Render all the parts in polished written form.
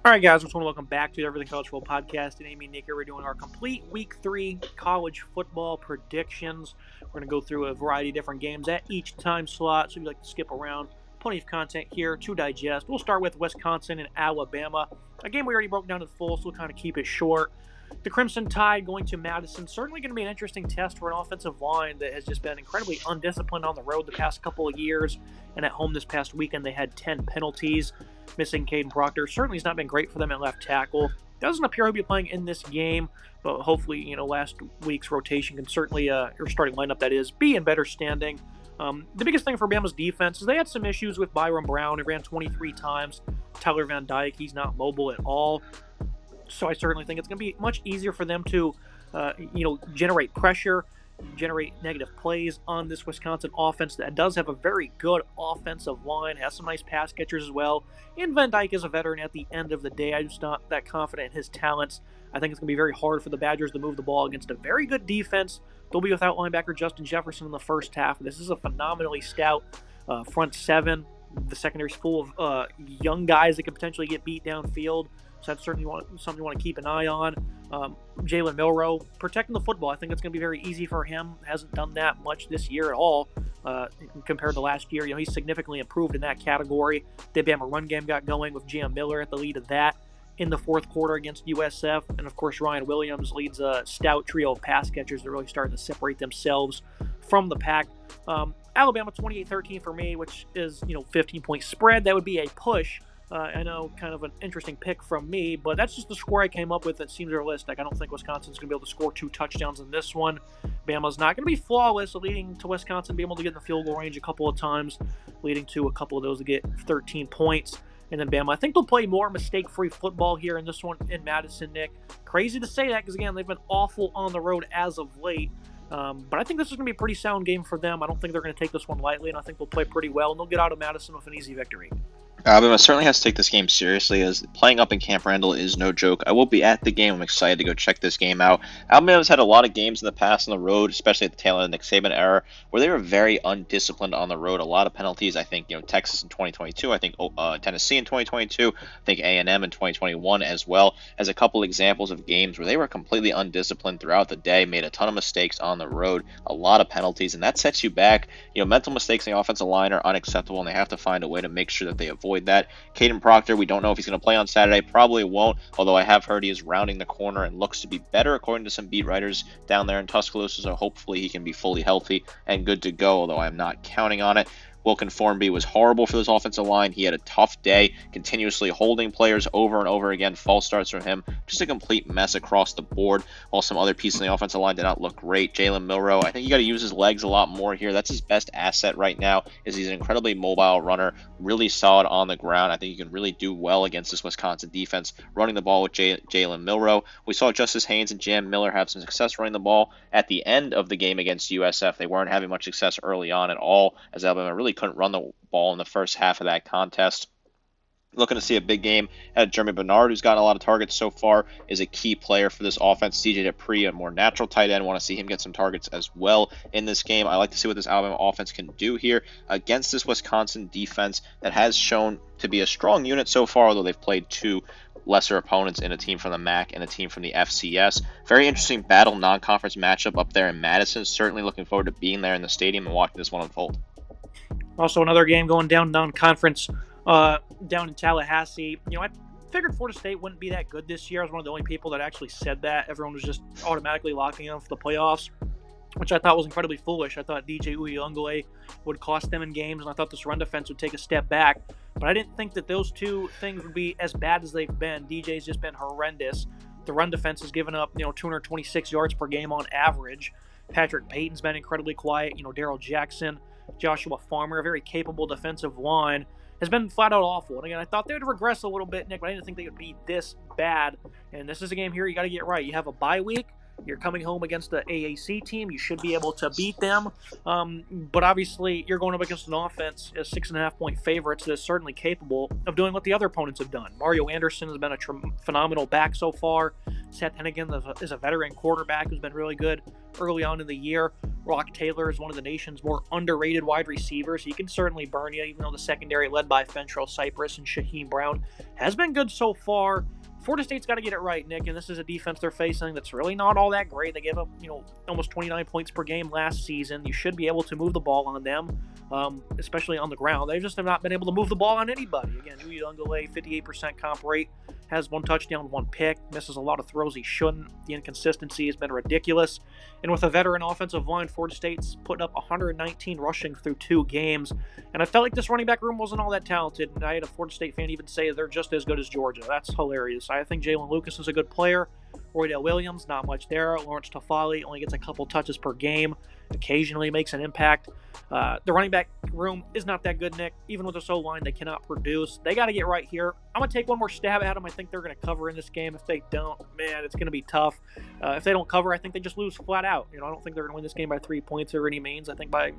All right, guys, I just want to welcome back to the Everything College Football Podcast. And Amy and Nick here, we're doing our complete Week 3 college football predictions. We're going to go through a variety of different games at each time slot, so if you'd like to skip around, plenty of content here to digest. We'll start with Wisconsin and Alabama, a game we already broke down in full, so we'll kind of keep it short. The Crimson Tide going to Madison, certainly going to be an interesting test for an offensive line that has just been incredibly undisciplined on the road the past couple of years, and at home this past weekend they had 10 penalties. Missing Caden Proctor certainly has not been great for them at left tackle. Doesn't appear he'll be playing in this game, but hopefully, last week's rotation can certainly, or starting lineup that is, be in better standing. The biggest thing for Bama's defense is they had some issues with Byron Brown. He ran 23 times. Tyler Van Dyke, he's not mobile at all. So I certainly think it's going to be much easier for them to, generate pressure, generate negative plays on this Wisconsin offense that does have a very good offensive line, has some nice pass catchers as well. And Van Dyke is a veteran at the end of the day. I'm just not that confident in his talents. I think it's going to be very hard for the Badgers to move the ball against a very good defense. They'll be without linebacker Justin Jefferson in the first half. This is a phenomenally stout front seven. The secondary's full of young guys that could potentially get beat downfield. So that's certainly something you want to keep an eye on. Jalen Milroe, protecting the football. I think it's going to be very easy for him. Hasn't done that much this year at all compared to last year. He's significantly improved in that category. The Bama run game got going with Jam Miller at the lead of that in the fourth quarter against USF. And, of course, Ryan Williams leads a stout trio of pass catchers that really starting to separate themselves from the pack. Alabama 28-13 for me, which is, 15-point spread. That would be a push. I know, kind of an interesting pick from me, but that's just the score I came up with that seems realistic. I don't think Wisconsin's going to be able to score 2 touchdowns in this one. Bama's not going to be flawless, leading to Wisconsin being able to get in the field goal range a couple of times, leading to a couple of those to get 13 points. And then Bama, I think they'll play more mistake-free football here in this one in Madison, Nick. Crazy to say that because, again, they've been awful on the road as of late. But I think this is going to be a pretty sound game for them. I don't think they're going to take this one lightly, and I think they'll play pretty well, and they'll get out of Madison with an easy victory. Alabama certainly has to take this game seriously, as playing up in Camp Randall is no joke. I will be at the game. I'm excited to go check this game out. Alabama's had a lot of games in the past on the road, especially at the tail end of the Nick Saban era, where they were very undisciplined on the road. A lot of penalties. I think Texas in 2022. I think Tennessee in 2022. I think A&M in 2021 as well, as a couple examples of games where they were completely undisciplined throughout the day, made a ton of mistakes on the road, a lot of penalties, and that sets you back. Mental mistakes in the offensive line are unacceptable, and they have to find a way to make sure that they avoid that. Caden Proctor, we don't know if he's going to play on Saturday. Probably won't, although I have heard he is rounding the corner and looks to be better, according to some beat writers down there in Tuscaloosa, so hopefully he can be fully healthy and good to go, although I'm not counting on it. Wilkin Formby was horrible for this offensive line. He had a tough day, continuously holding players over and over again. False starts from him. Just a complete mess across the board, while some other pieces in the offensive line did not look great. Jalen Milroe, I think you got to use his legs a lot more here. That's his best asset right now, is he's an incredibly mobile runner, really solid on the ground. I think he can really do well against this Wisconsin defense, running the ball with Jalen Milroe. We saw Justice Haynes and Jam Miller have some success running the ball at the end of the game against USF. They weren't having much success early on at all, as Alabama really couldn't run the ball in the first half of that contest. Looking to see a big game at Jeremy Bernard, who's gotten a lot of targets so far, is a key player for this offense. DJ Dupree, a more natural tight end, want to see him get some targets as well in this game. I like to see what this Alabama offense can do here against this Wisconsin defense that has shown to be a strong unit so far, although they've played 2 lesser opponents in a team from the MAC and a team from the FCS. Very interesting battle non-conference matchup up there in Madison. Certainly looking forward to being there in the stadium and watching this one unfold. Also, another game going down non-conference down in Tallahassee. I figured Florida State wouldn't be that good this year. I was one of the only people that actually said that. Everyone was just automatically locking them for the playoffs, which I thought was incredibly foolish. I thought DJ Uiagalelei would cost them in games, and I thought this run defense would take a step back. But I didn't think that those two things would be as bad as they've been. DJ's just been horrendous. The run defense has given up 226 yards per game on average. Patrick Payton's been incredibly quiet. Darrell Jackson, Joshua Farmer, a very capable defensive line, has been flat out awful. And again, I thought they would regress a little bit, Nick, but I didn't think they would be this bad. And this is a game here you got to get right. You have a bye week. You're coming home against the AAC team. You should be able to beat them. But obviously, you're going up against an offense as 6.5-point favorites that is certainly capable of doing what the other opponents have done. Mario Anderson has been a phenomenal back so far. Seth Hennigan is a veteran quarterback who's been really good early on in the year. Rock Taylor is one of the nation's more underrated wide receivers. He can certainly burn you, even though the secondary led by Fentrell Cypress and Shaheem Brown has been good so far. Florida State's got to get it right, Nick, and this is a defense they're facing that's really not all that great. They gave up, almost 29 points per game last season. You should be able to move the ball on them, especially on the ground. They just have not been able to move the ball on anybody. Again, Uiagalelei, 58% comp rate, has 1 touchdown, 1 pick, misses a lot of throws he shouldn't. The inconsistency has been ridiculous. And with a veteran offensive line, Florida State's putting up 119 rushing through 2 games. And I felt like this running back room wasn't all that talented. And I had a Florida State fan even say they're just as good as Georgia. That's hilarious. I think Jalen Lucas is a good player. Roydell Williams, not much there. Lawrence Tafali only gets a couple touches per game. Occasionally makes an impact. The running back room is not that good, Nick. Even with this O-line, they cannot produce. They got to get right here. I'm going to take one more stab at them. I think they're going to cover in this game. If they don't, man, it's going to be tough. If they don't cover, I think they just lose flat out. I don't think they're going to win this game by 3 points or any means. I think by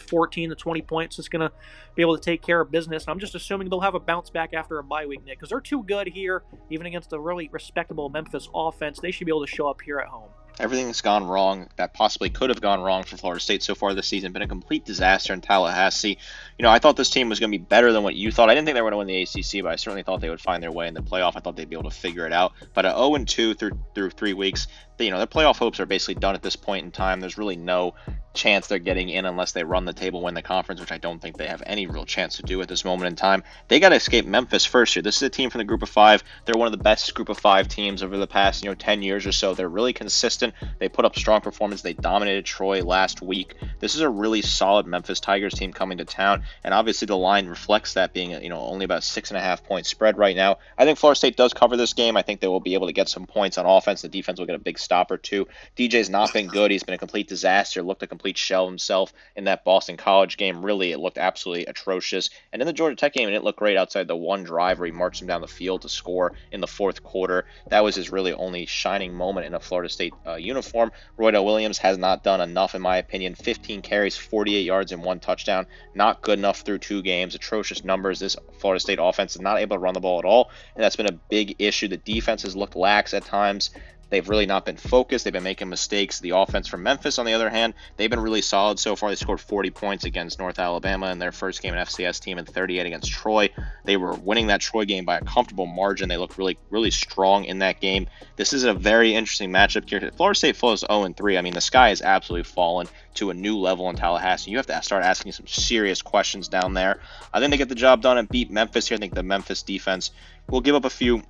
14 to 20 points, it's going to be able to take care of business. And I'm just assuming they'll have a bounce back after a bye week, Nick, because they're too good here, even against a really respectable Memphis offense. They should be able to show up here at home. Everything's gone wrong that possibly could have gone wrong for Florida State so far this season. Been a complete disaster in Tallahassee. I thought this team was going to be better than what you thought. I didn't think they were going to win the ACC, but I certainly thought they would find their way in the playoff. I thought they'd be able to figure it out. But at 0-2 through 3 weeks, their playoff hopes are basically done at this point in time. There's really no chance they're getting in unless they run the table, win the conference, which I don't think they have any real chance to do at this moment in time. They got to escape Memphis first here. This is a team from the group of 5. They're one of the best group of 5 teams over the past 10 years or so. They're really consistent. They put up strong performance. They dominated Troy last week. This is a really solid Memphis Tigers team coming to town, and obviously the line reflects that, being only about 6.5 point spread right now. I think Florida State does cover this game. I think they will be able to get some points on offense. The defense will get a big stop or two. DJ's not been good. He's been a complete disaster. Looked a complete shell of himself in that Boston College game. Really, it looked absolutely atrocious. And in the Georgia Tech game, it didn't look great outside the one drive where he marched him down the field to score in the 4th quarter. That was his really only shining moment in a Florida State uniform. Roydell Williams has not done enough, in my opinion. 15 carries, 48 yards, and 1 touchdown. Not good enough through 2 games. Atrocious numbers. This Florida State offense is not able to run the ball at all, and that's been a big issue. The defense has looked lax at times. They've really not been focused. They've been making mistakes. The offense from Memphis, on the other hand, they've been really solid so far. They scored 40 points against North Alabama in their first game, an FCS team, and 38 against Troy. They were winning that Troy game by a comfortable margin. They looked really, really strong in that game. This is a very interesting matchup here. Florida State flows 0-3. I mean, the sky has absolutely fallen to a new level in Tallahassee. You have to start asking some serious questions down there. I think they get the job done and beat Memphis here. I think the Memphis defense will give up a few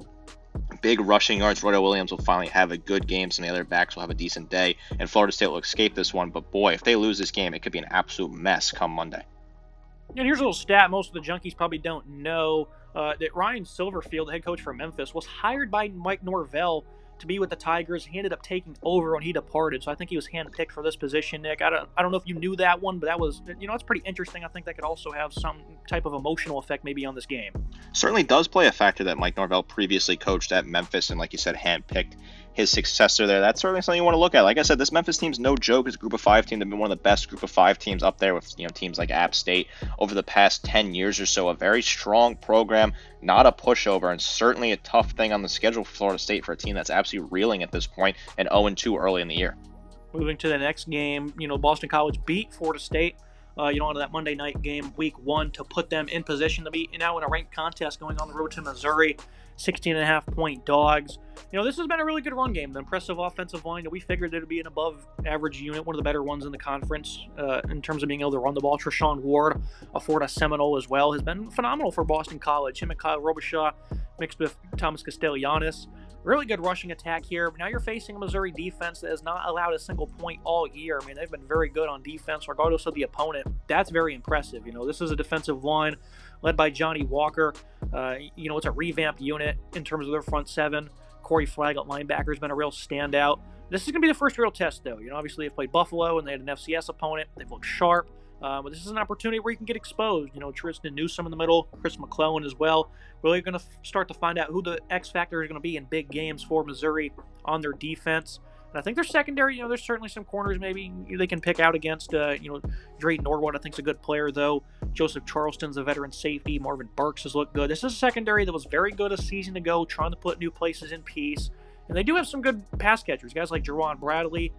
big rushing yards. Roydell Williams will finally have a good game. Some of the other backs will have a decent day, and Florida State will escape this one. But boy, if they lose this game, it could be an absolute mess come Monday. And here's a little stat most of the junkies probably don't know, that Ryan Silverfield, the head coach for Memphis, was hired by Mike Norvell to be with the Tigers. He ended up taking over when he departed, so I think he was handpicked for this position, Nick. I don't know if you knew that one, but that was, it's pretty interesting. I think that could also have some type of emotional effect maybe on this game. Certainly does play a factor that Mike Norvell previously coached at Memphis, and like you said, handpicked his successor there. That's certainly something you want to look at. Like I said, this Memphis team's no joke. It's a group of 5 team. They've been one of the best group of 5 teams up there with teams like App State over the past 10 years or so. A very strong program, not a pushover, and certainly a tough thing on the schedule for Florida State for a team that's absolutely reeling at this point and 0-2 early in the year. Moving to the next game, Boston College beat Florida State. Onto that Monday night game, week 1, to put them in position to be now in a ranked contest going on the road to Missouri. 16.5 point dogs. This has been a really good run game. The impressive offensive line, we figured it would be an above average unit, one of the better ones in the conference in terms of being able to run the ball. Treshawn Ward, a Florida Seminole as well, has been phenomenal for Boston College. Him and Kyle Robichaud mixed with Thomas Castellanos. Really good rushing attack here. Now you're facing a Missouri defense that has not allowed a single point all year. I mean, they've been very good on defense regardless of the opponent. That's very impressive. This is a defensive line led by Johnny Walker. It's a revamped unit in terms of their front 7. Corey Flagg at linebacker has been a real standout. This is going to be the first real test, though. Obviously they've played Buffalo and they had an FCS opponent. They've looked sharp. But this is an opportunity where you can get exposed. Tristan Newsome in the middle, Chris McClellan as well. Really going to start to find out who the X factor is going to be in big games for Missouri on their defense. And I think their secondary, there's certainly some corners maybe they can pick out against, Drayton Norwood, I think, is a good player, though. Joseph Charleston's a veteran safety. Marvin Burks has looked good. This is a secondary that was very good a season ago, trying to put new places in peace. And they do have some good pass catchers, guys like Jerron Bradley.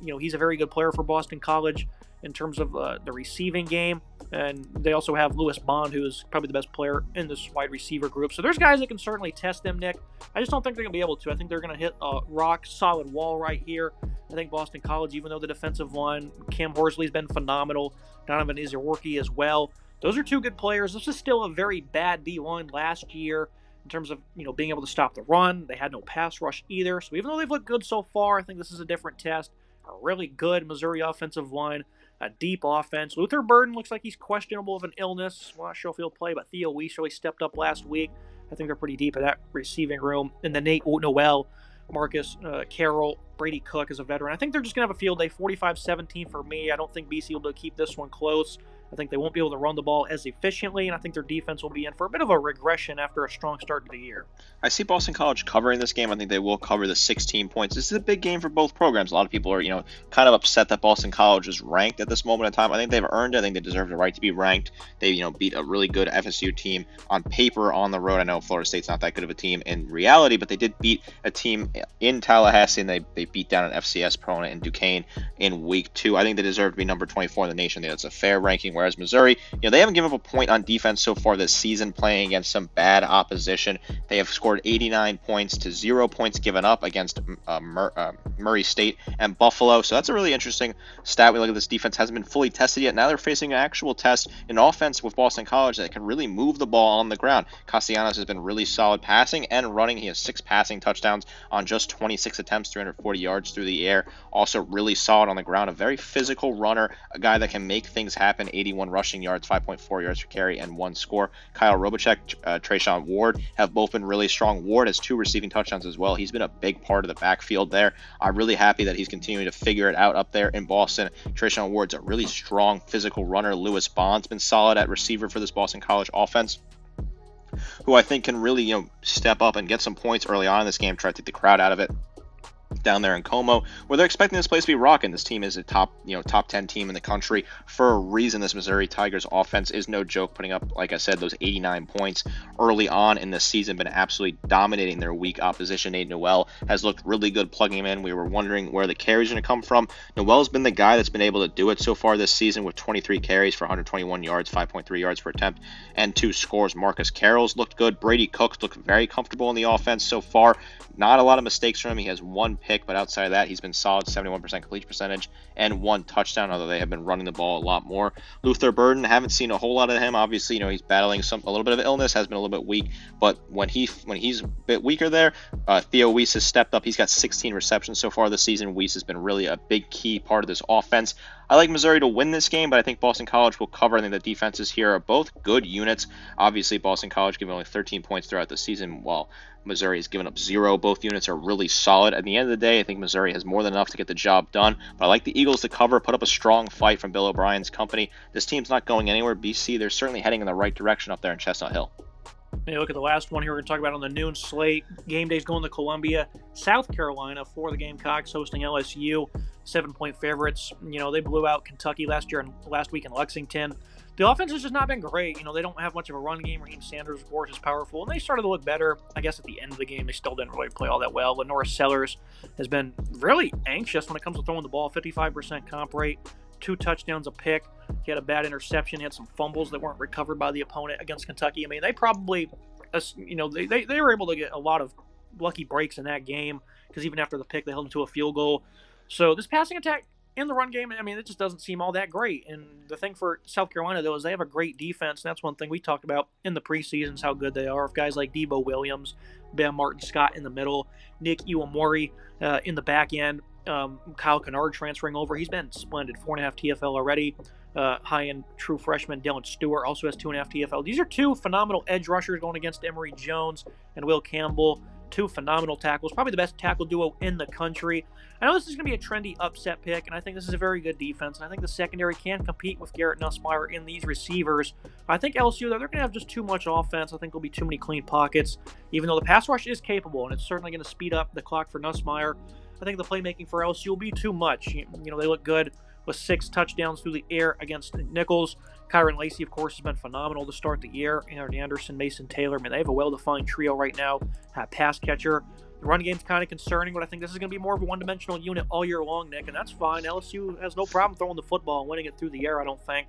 He's a very good player for Boston College in terms of the receiving game. And they also have Lewis Bond, who is probably the best player in this wide receiver group. So there's guys that can certainly test them, Nick. I just don't think they're going to be able to. I think they're going to hit a rock-solid wall right here. I think Boston College, even though the defensive line, Cam Horsley's been phenomenal, Donovan Izurworki as well. Those are two good players. This is still a very bad D-line last year in terms of being able to stop the run. They had no pass rush either. So even though they've looked good so far, I think this is a different test. A really good Missouri offensive line, a deep offense. Luther Burden looks like he's questionable of an illness. Well, not sure if he'll play, but Theo Weiss really stepped up last week. I think they're pretty deep in that receiving room. And then Nate Noel, Marcus Carroll, Brady Cook is a veteran. I think they're just going to have a field day 45-17 for me. I don't think BC will be able to keep this one close. I think they won't be able to run the ball as efficiently, and I think their defense will be in for a bit of a regression after a strong start to the year. I see Boston College covering this game. I think they will cover the 16 points. This is a big game for both programs. A lot of people are, kind of upset that Boston College is ranked at this moment in time. I think they've earned it. I think they deserve the right to be ranked. They, beat a really good FSU team on paper on the road. I know Florida State's not that good of a team in reality, but they did beat a team in Tallahassee, and they beat down an FCS opponent in Duquesne in week 2. I think they deserve to be number 24 in the nation. That's a fair ranking, whereas Missouri, they haven't given up a point on defense so far this season playing against some bad opposition. They have scored 89 points to 0 points given up against Murray State and Buffalo. So that's a really interesting stat. We look at this defense hasn't been fully tested yet. Now they're facing an actual test in offense with Boston College that can really move the ball on the ground. Castellanos has been really solid passing and running. He has 6 passing touchdowns on just 26 attempts, 340 yards through the air. Also really solid on the ground. A very physical runner, a guy that can make things happen. 81 rushing yards, 5.4 yards per carry, and 1 score. Kyle Robachek, Trayshawn Ward have both been really strong. Ward has 2 receiving touchdowns as well. He's been a big part of the backfield there. I'm really happy that he's continuing to figure it out up there in Boston. Trayshawn Ward's a really strong physical runner. Lewis Bond's been solid at receiver for this Boston College offense, who I think can really, step up and get some points early on in this game, try to take the crowd out of it down there in Como, where they're expecting this place to be rocking. This team is a top 10 team in the country for a reason. This Missouri Tigers offense is no joke, putting up, like I said, those 89 points early on in the season, been absolutely dominating their weak opposition. Nate Noel has looked really good plugging him in. We were wondering where the carries are going to come from. Noel's been the guy that's been able to do it so far this season with 23 carries for 121 yards, 5.3 yards per attempt, and 2 scores. Marcus Carroll's looked good. Brady Cook's looked very comfortable in the offense so far. Not a lot of mistakes from him. He has 1 pick, but outside of that, he's been solid, 71% completion percentage and 1 touchdown, although they have been running the ball a lot more. Luther Burden, haven't seen a whole lot of him. Obviously, he's battling a little bit of illness, has been a little bit weak, but when he's a bit weaker there, Theo Weiss has stepped up. He's got 16 receptions so far this season. Weiss has been really a big key part of this offense. I like Missouri to win this game, but I think Boston College will cover. I think the defenses here are both good units. Obviously, Boston College giving only 13 points throughout the season, while Missouri has given up 0. Both units are really solid. At the end of the day, I think Missouri has more than enough to get the job done, but I like the Eagles to cover, put up a strong fight from Bill O'Brien's company. This team's not going anywhere. BC, they're certainly heading in the right direction up there in Chestnut Hill. Hey, look at the last one here we're going to talk about on the noon slate. Game day's going to Columbia, South Carolina for the Gamecocks hosting LSU. 7-point favorites. They blew out Kentucky last week in Lexington. The offense has just not been great. They don't have much of a run game. Raheem Sanders, of course, is powerful, and they started to look better. I guess at the end of the game, they still didn't really play all that well. Lenora Sellers has been really anxious when it comes to throwing the ball. 55% comp rate, 2 touchdowns, a pick. He had a bad interception. He had some fumbles that weren't recovered by the opponent against Kentucky. I mean, they probably, they were able to get a lot of lucky breaks in that game because even after the pick, they held them to a field goal. So this passing attack in the run game, it just doesn't seem all that great. And the thing for South Carolina, though, is they have a great defense. And that's one thing we talked about in the preseason is how good they are. With guys like Debo Williams, Bam Martin-Scott in the middle, Nick Iwamori in the back end, Kyle Kennard transferring over. He's been splendid, 4.5 TFL already. High-end true freshman Dylan Stewart also has 2.5 TFL. These are 2 phenomenal edge rushers going against Emory Jones and Will Campbell. 2 phenomenal tackles, probably the best tackle duo in the country. I know this is going to be a trendy upset pick, and I think this is a very good defense, and I think the secondary can compete with Garrett Nussmeier in these receivers. I think LSU, they're going to have just too much offense. I think there'll be too many clean pockets, even though the pass rush is capable, and it's certainly going to speed up the clock for Nussmeier. I think the playmaking for LSU will be too much. They look good with 6 touchdowns through the air against Nichols. Kyron Lacey, of course, has been phenomenal to start the year. Aaron Anderson, Mason Taylor, they have a well-defined trio right now. Pass catcher. The The run game's kind of concerning, but I think this is going to be more of a one-dimensional unit all year long, Nick, and that's fine. LSU has no problem throwing the football and winning it through the air, I don't think.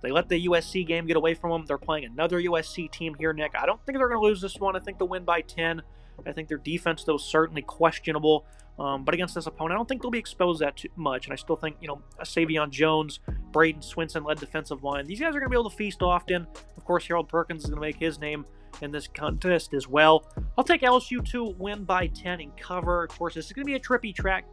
They let the USC game get away from them. They're playing another USC team here, Nick. I don't think they're going to lose this one. I think they'll win by 10. I think their defense, though, is certainly questionable. But against this opponent, I don't think they'll be exposed that too much. And I still think, a Savion Jones, Braden Swinson-led defensive line. These guys are going to be able to feast often. Of course, Harold Perkins is going to make his name in this contest as well. I'll take LSU to win by 10 and cover. Of course, this is going to be a trippy track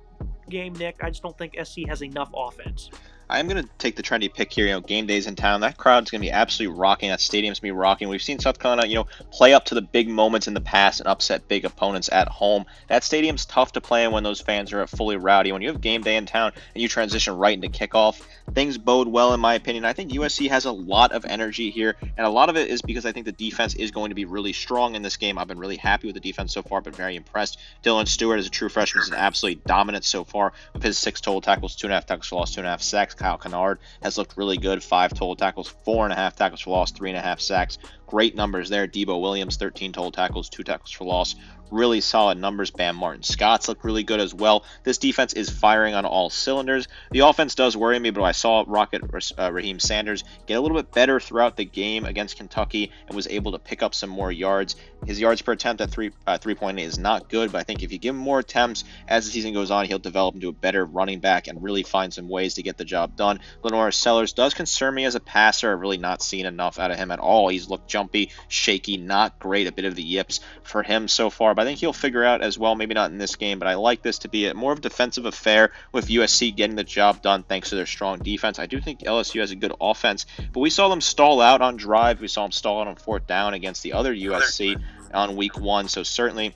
game, Nick. I just don't think SC has enough offense. I'm going to take the trendy pick here. Game days in town. That crowd's going to be absolutely rocking. That stadium's going to be rocking. We've seen South Carolina, play up to the big moments in the past and upset big opponents at home. That stadium's tough to play in when those fans are fully rowdy. When you have game day in town and you transition right into kickoff, things bode well, in my opinion. I think USC has a lot of energy here, and a lot of it is because I think the defense is going to be really strong in this game. I've been really happy with the defense so far, but very impressed. Dylan Stewart, as a true freshman, is absolutely dominant so far with his 6 total tackles, 2.5 tackles for loss, 2.5 sacks. Kyle Kennard has looked really good, 5 total tackles, 4.5 tackles for loss, 3.5 sacks. Great numbers there. Debo Williams, 13 total tackles, 2 tackles for loss. Really solid numbers. Bam Martin Scott's look really good as well. This defense is firing on all cylinders. The offense does worry me, but I saw Rocket Raheem Sanders get a little bit better throughout the game against Kentucky and was able to pick up some more yards. His yards per attempt at 3.8 is not good, but I think if you give him more attempts as the season goes on, he'll develop into a better running back and really find some ways to get the job done. Lenore Sellers does concern me as a passer. I've really not seen enough out of him at all. He's looked jumpy, shaky, not great. A bit of the yips for him so far, but I think he'll figure out as well, maybe not in this game, but I like this to be a more of a defensive affair with USC getting the job done thanks to their strong defense. I do think LSU has a good offense, but we saw them stall out on drive. We saw them stall out on 4th down against the other USC on week 1, so certainly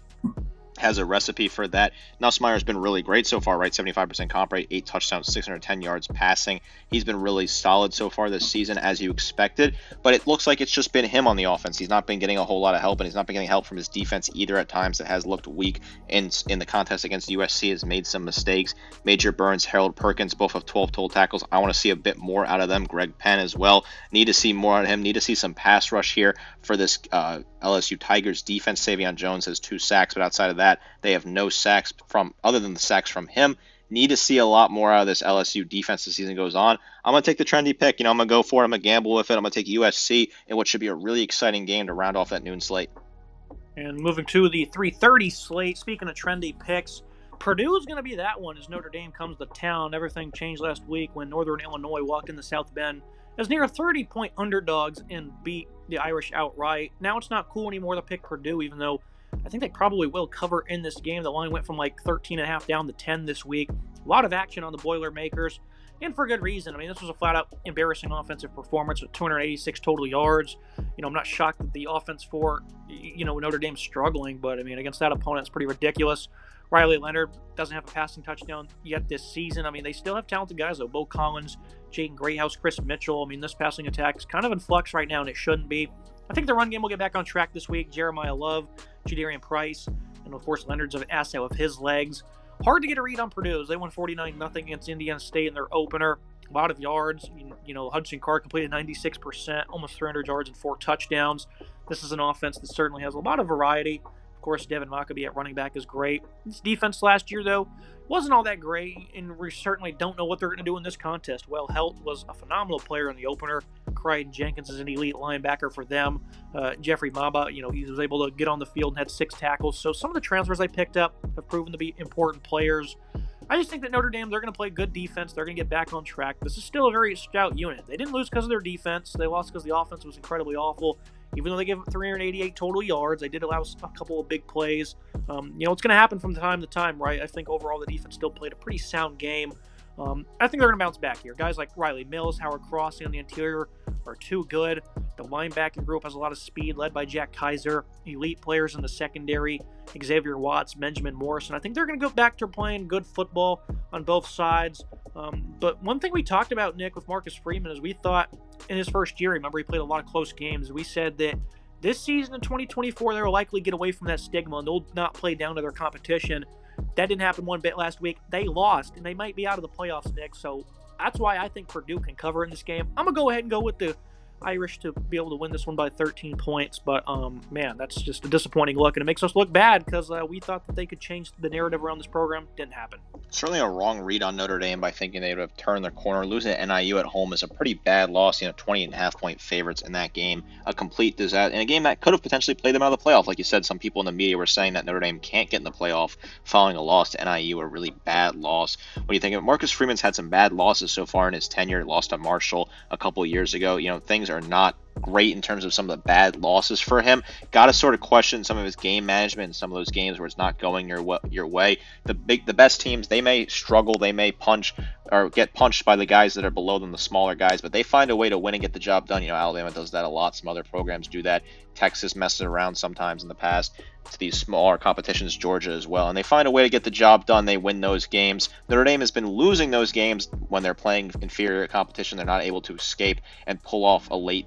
has a recipe for that. Nussmeier has been really great so far, right? 75% comp rate, 8 touchdowns, 610 yards passing. He's been really solid so far this season, as you expected, but it looks like it's just been him on the offense. He's not been getting a whole lot of help, and he's not been getting help from his defense either at times. It has looked weak in the contest against USC, has made some mistakes. Major Burns, Harold Perkins, both have 12 total tackles. I want to see a bit more out of them. Greg Penn as well. Need to see more out of him. Need to see some pass rush here for this LSU Tigers defense. Savion Jones has 2 sacks, but outside of that, they have no sacks other than the sacks from him. Need to see a lot more out of this LSU defense as the season goes on. I'm going to take the trendy pick. I'm going to go for it. I'm going to gamble with it. I'm going to take USC in what should be a really exciting game to round off that noon slate. And moving to the 3:30 slate, speaking of trendy picks, Purdue is going to be that one as Notre Dame comes to town. Everything changed last week when Northern Illinois walked into South Bend as near 30-point underdogs and beat the Irish outright. Now it's not cool anymore to pick Purdue, even though I think they probably will cover in this game. The line went from like 13.5 down to 10 this week. A lot of action on the Boilermakers, and for good reason. I mean, this was a flat-out embarrassing offensive performance with 286 total yards. I'm not shocked that the offense for, Notre Dame's struggling, but, I mean, against that opponent, it's pretty ridiculous. Riley Leonard doesn't have a passing touchdown yet this season. I mean, they still have talented guys, though. Bo Collins, Jaden Greathouse, Chris Mitchell. I mean, this passing attack is kind of in flux right now, and it shouldn't be. I think the run game will get back on track this week. Jeremiah Love, Jadarian Price, and of course Leonard's an asset with his legs. Hard to get a read on Purdue. They won 49-0 against Indiana State in their opener. A lot of yards. Hudson Card completed 96%, almost 300 yards and 4 touchdowns. This is an offense that certainly has a lot of variety. Of course, Devin Maccabee at running back is great. This defense last year, though, wasn't all that great, and we certainly don't know what they're going to do in this contest. Well, Helt was a phenomenal player in the opener. Crichton Jenkins is an elite linebacker for them. Jeffrey Maba, he was able to get on the field and had 6 tackles. So some of the transfers they picked up have proven to be important players. I just think that Notre Dame, they're going to play good defense. They're going to get back on track. This is still a very stout unit. They didn't lose because of their defense. They lost because the offense was incredibly awful. Even though they gave up 388 total yards, they did allow a couple of big plays. It's going to happen from time to time, right? I think overall the defense still played a pretty sound game. I think they're going to bounce back here. Guys like Riley Mills, Howard Crossing on the interior are too good. The linebacking group has a lot of speed, led by Jack Kaiser. Elite players in the secondary, Xavier Watts, Benjamin Morrison. I think they're going to go back to playing good football on both sides. But one thing we talked about, Nick, with Marcus Freeman is we thought in his first year, remember he played a lot of close games. We said that this season in 2024, they will likely get away from that stigma and they'll not play down to their competition. That didn't happen one bit last week. They lost, and they might be out of the playoffs, Nick. So that's why I think Purdue can cover in this game. I'm going to go ahead and go with the Irish to be able to win this one by 13 points, but man, that's just a disappointing look, and it makes us look bad because we thought that they could change the narrative around this program. Didn't happen. Certainly a wrong read on Notre Dame by thinking they would have turned their corner. Losing to NIU at home is a pretty bad loss. 20.5-point favorites in that game. A complete disaster. In a game that could have potentially played them out of the playoff. Like you said, some people in the media were saying that Notre Dame can't get in the playoff following a loss to NIU, a really bad loss. What do you think of it? Marcus Freeman's had some bad losses so far in his tenure. Lost to Marshall a couple of years ago. Things are not great in terms of some of the bad losses for him. Got to sort of question some of his game management in some of those games where it's not going your way. The best teams, they may struggle, they may punch or get punched by the guys that are below them, the smaller guys, but they find a way to win and get the job done. Alabama does that a lot. Some other programs do that. Texas messes around sometimes in the past to these smaller competitions, Georgia as well, and they find a way to get the job done. They win those games. Notre Dame has been losing those games when they're playing inferior competition. They're not able to escape and pull off a late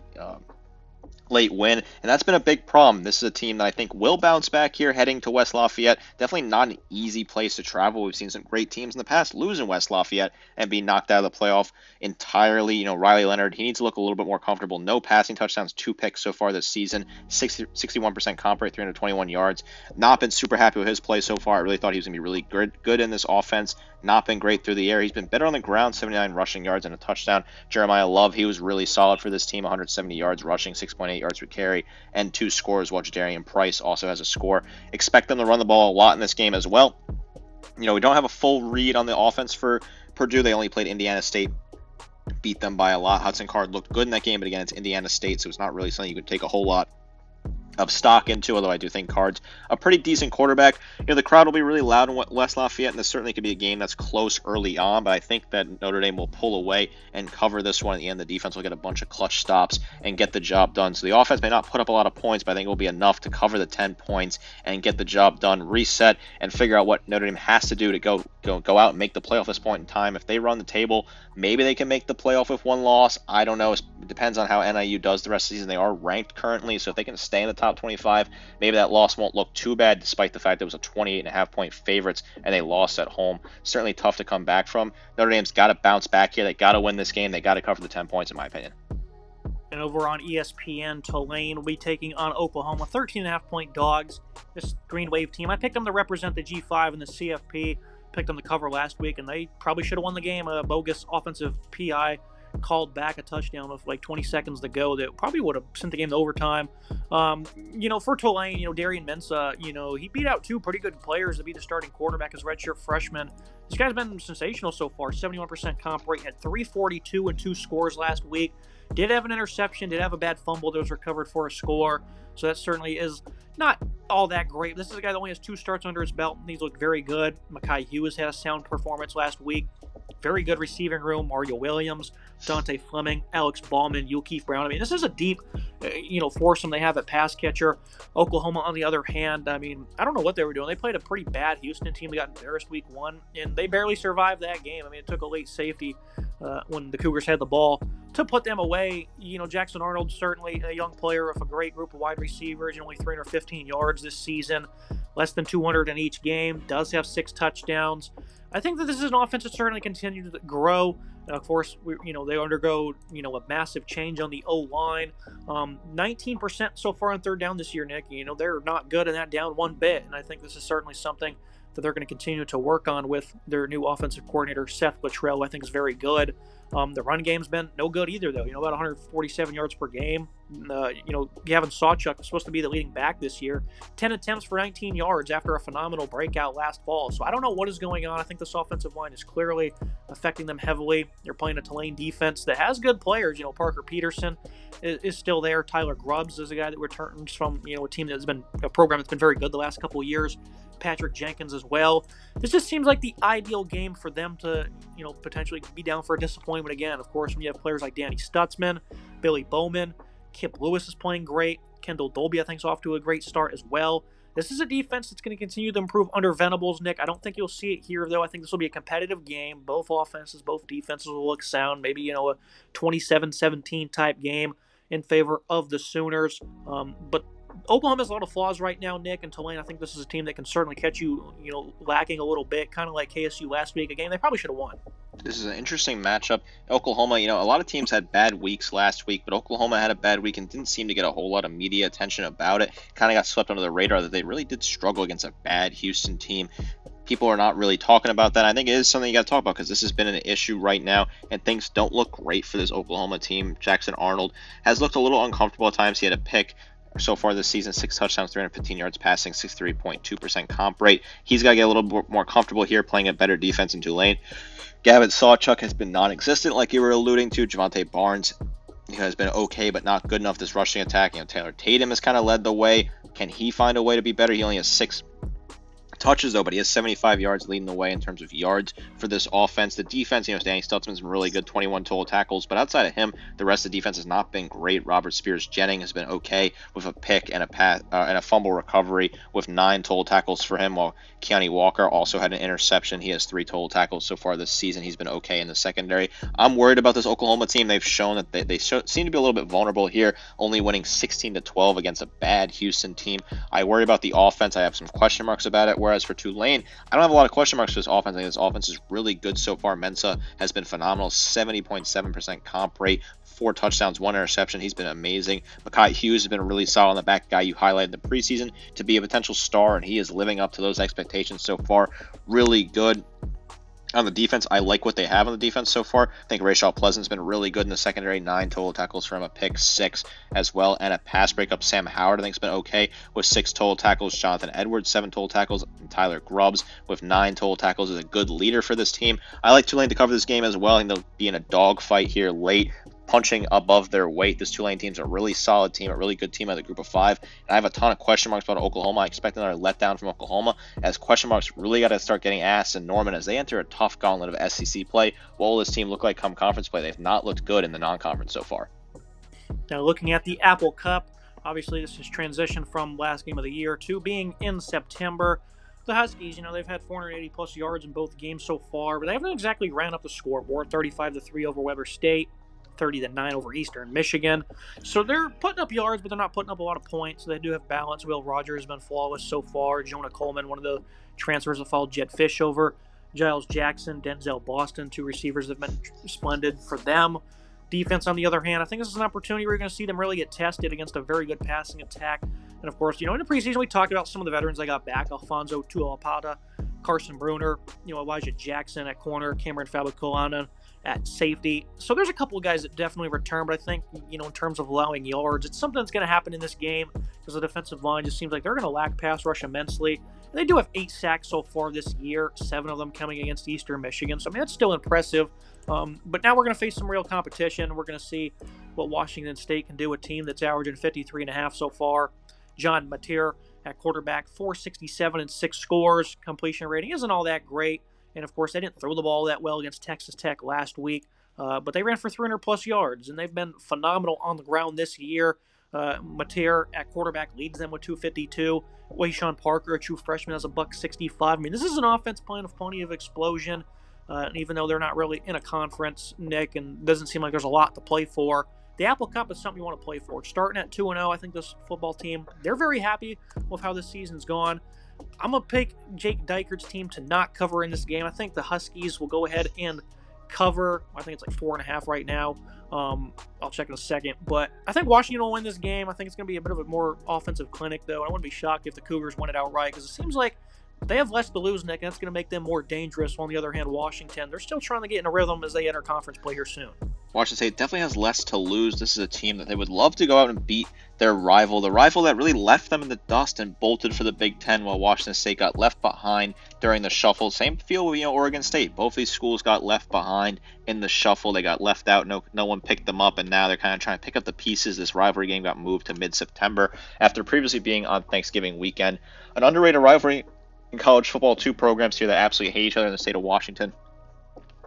win, and that's been a big problem. This is a team that I think will bounce back here heading to West Lafayette. Definitely not an easy place to travel. We've seen some great teams in the past lose in West Lafayette and be knocked out of the playoff entirely. Riley Leonard, he needs to look a little bit more comfortable. No passing touchdowns, 2 picks so far this season, 61% comp rate, 321 yards. Not been super happy with his play so far. I really thought he was going to be really good in this offense. Not been great through the air. He's been better on the ground, 79 rushing yards and a touchdown. Jeremiah Love, he was really solid for this team, 170 yards rushing, 6.8 yards per carry, and 2 scores, while Jadarian Price also has a score. Expect them to run the ball a lot in this game as well. We don't have a full read on the offense for Purdue. They only played Indiana State, beat them by a lot. Hudson Card looked good in that game, but again, it's Indiana State, so it's not really something you could take a whole lot of stock into, although I do think Card's a pretty decent quarterback. The crowd will be really loud in West Lafayette, and this certainly could be a game that's close early on, but I think that Notre Dame will pull away and cover this one at the end. The defense will get a bunch of clutch stops and get the job done. So the offense may not put up a lot of points, but I think it will be enough to cover the 10 points and get the job done, reset, and figure out what Notre Dame has to do to go out and make the playoff at this point in time. If they run the table, maybe they can make the playoff with one loss. I don't know. It depends on how NIU does the rest of the season. They are ranked currently, so if they can stay in the top 25, maybe that loss won't look too bad, despite the fact that it was a 28.5-point favorites and they lost at home. Certainly tough to come back from. Notre Dame's got to bounce back here. They got to win this game. They got to cover the 10 points, in my opinion. And over on ESPN, Tulane will be taking on Oklahoma, 13.5-point dogs. This Green Wave team, I picked them to represent the G5 and the CFP. Picked them to cover last week, and they probably should have won the game. A bogus offensive PI called back a touchdown with like 20 seconds to go that probably would have sent the game to overtime. For Tulane, Darian Mensah, he beat out 2 pretty good players to be the starting quarterback as redshirt freshman. This guy's been sensational so far, 71% comp rate, had 342 and 2 scores last week. Did have an interception, did have a bad fumble that was recovered for a score. So that certainly is not all that great. This is a guy that only has 2 starts under his belt, and he's looked very good. Makai Hughes had a sound performance last week. Very good receiving room. Mario Williams, Dante Fleming, Alex Ballman, Keith Brown. This is a deep, foursome they have at pass catcher. Oklahoma, on the other hand, I don't know what they were doing. They played a pretty bad Houston team. They got embarrassed week 1, and they barely survived that game. It took a late safety when the Cougars had the ball to put them away. Jackson Arnold, certainly a young player with a great group of wide receivers, only 315 yards this season, less than 200 in each game, does have 6 touchdowns. I think that this is an offense that certainly continues to grow. Of course, they undergo, a massive change on the O-line. 19% so far on third down this year, Nick. They're not good in that down one bit, and I think this is certainly something that they're going to continue to work on with their new offensive coordinator, Seth Luttrell, who I think is very good. The run game's been no good either, though. About 147 yards per game. Gavin Sawchuk was supposed to be the leading back this year. 10 attempts for 19 yards after a phenomenal breakout last fall. So I don't know what is going on. I think this offensive line is clearly affecting them heavily. They're playing a Tulane defense that has good players. Parker Peterson is still there. Tyler Grubbs is a guy that returns from, a team that's been a program that's been very good the last couple of years. Patrick Jenkins as well. This just seems like the ideal game for them to, potentially be down for a disappointment again. Of course, when you have players like Danny Stutzman, Billy Bowman, Kip Lewis is playing great. Kendall Dolby, I think, is off to a great start as well. This is a defense that's going to continue to improve under Venables, Nick. I don't think you'll see it here, though. I think this will be a competitive game. Both offenses, both defenses will look sound. Maybe, a 27-17 type game in favor of the Sooners. But Oklahoma has a lot of flaws right now, Nick, and Tulane, I think this is a team that can certainly catch you, lacking a little bit, kind of like KSU last week, a game they probably should have won. This is an interesting matchup. Oklahoma, a lot of teams had bad weeks last week, but Oklahoma had a bad week and didn't seem to get a whole lot of media attention about it. Kind of got swept under the radar that they really did struggle against a bad Houston team. People are not really talking about that. I think it is something you got to talk about because this has been an issue right now, and things don't look great for this Oklahoma team. Jackson Arnold has looked a little uncomfortable at times. He had a pick so far this season, 6 touchdowns, 315 yards passing, 63.2% comp rate. He's got to get a little more comfortable here playing a better defense in Tulane. Gavin Sawchuk has been non-existent, like you were alluding to. Javante Barnes has been okay, but not good enough this rushing attack. Taylor Tatum has kind of led the way. Can he find a way to be better? He only has 6 touches, though, but he has 75 yards leading the way in terms of yards for this offense. The defense, Danny Stutzman's been really good, 21 total tackles, but outside of him, the rest of the defense has not been great. Robert Spears-Jennings has been okay with a pick and a fumble recovery with 9 total tackles for him, while Keone Walker also had an interception. He has 3 total tackles so far this season. He's been okay in the secondary. I'm worried about this Oklahoma team. They've shown that they seem to be a little bit vulnerable here, only winning 16-12 against a bad Houston team. I worry about the offense. I have some question marks about it, whereas for Tulane, I don't have a lot of question marks for this offense. I think this offense is really good so far. Mensah has been phenomenal, 70.7% comp rate, 4 touchdowns, 1 interception. He's been amazing. Mekhi Hughes has been a really solid on the back, guy you highlighted in the preseason to be a potential star, and he is living up to those expectations so far. Really good. On the defense, I like what they have on the defense so far. I think Rayshall Pleasant's been really good in the secondary. 9 total tackles for him, a pick 6 as well, and a pass breakup. Sam Howard, I think, has been okay with 6 total tackles. Jonathan Edwards, 7 total tackles. And Tyler Grubbs with 9 total tackles is a good leader for this team. I like Tulane to cover this game as well. I think they'll be in a dogfight here late, punching above their weight. This Tulane team's a really solid team, a really good team out of the group of 5. And I have a ton of question marks about Oklahoma. I expect another letdown from Oklahoma, as question marks really got to start getting asked in Norman as they enter a tough gauntlet of SEC play. What will this team look like come conference play? They've not looked good in the non-conference so far. Now, looking at the Apple Cup, obviously this has transitioned from last game of the year to being in September. The Huskies, they've had 480-plus yards in both games so far, but they haven't exactly ran up the scoreboard. 35-3 over Weber State, 30-9 over Eastern Michigan. So they're putting up yards, but they're not putting up a lot of points. So they do have balance. Will Rogers has been flawless so far. Jonah Coleman, one of the transfers that followed Jet Fish over. Giles Jackson, Denzel Boston, 2 receivers that have been splendid for them. Defense, on the other hand, I think this is an opportunity where you're going to see them really get tested against a very good passing attack. And, of course, in the preseason, we talked about some of the veterans they got back. Alfonso Tualapata, Carson Bruner, Elijah Jackson at corner, Cameron Fabicolana at safety. So there's a couple of guys that definitely return, but I think, in terms of allowing yards, it's something that's going to happen in this game because the defensive line just seems like they're going to lack pass rush immensely. And they do have 8 sacks so far this year, 7 of them coming against Eastern Michigan. So, that's still impressive. But now we're going to face some real competition. We're going to see what Washington State can do, a team that's averaging 53.5 so far. John Mateer at quarterback, 467 and 6 scores. Completion rating isn't all that great. And, of course, they didn't throw the ball that well against Texas Tech last week. But they ran for 300-plus yards, and they've been phenomenal on the ground this year. Mateer at quarterback leads them with 252. Wayshawn Parker, a true freshman, has a $165. This is an offense playing with plenty of explosion. And even though they're not really in a conference, Nick, and doesn't seem like there's a lot to play for, the Apple Cup is something you want to play for. It's starting at 2-0. I think this football team, they're very happy with how this season's gone. I'm going to pick Jake Dykerd's team to not cover in this game. I think the Huskies will go ahead and cover. I think it's like 4.5 right now. I'll check in a second. But I think Washington will win this game. I think it's going to be a bit of a more offensive clinic, though. I wouldn't be shocked if the Cougars win it outright because it seems like they have less to lose, Nick, and that's going to make them more dangerous. On the other hand, Washington, they're still trying to get in a rhythm as they enter conference play here soon. Washington State definitely has less to lose. This is a team that they would love to go out and beat their rival, the rival that really left them in the dust and bolted for the Big Ten while Washington State got left behind during the shuffle. Same feel with Oregon State. Both these schools got left behind in the shuffle. They got left out. No one picked them up, and now they're kind of trying to pick up the pieces. This rivalry game got moved to mid-September after previously being on Thanksgiving weekend. An underrated rivalry in college football. 2 programs here that absolutely hate each other in the state of Washington,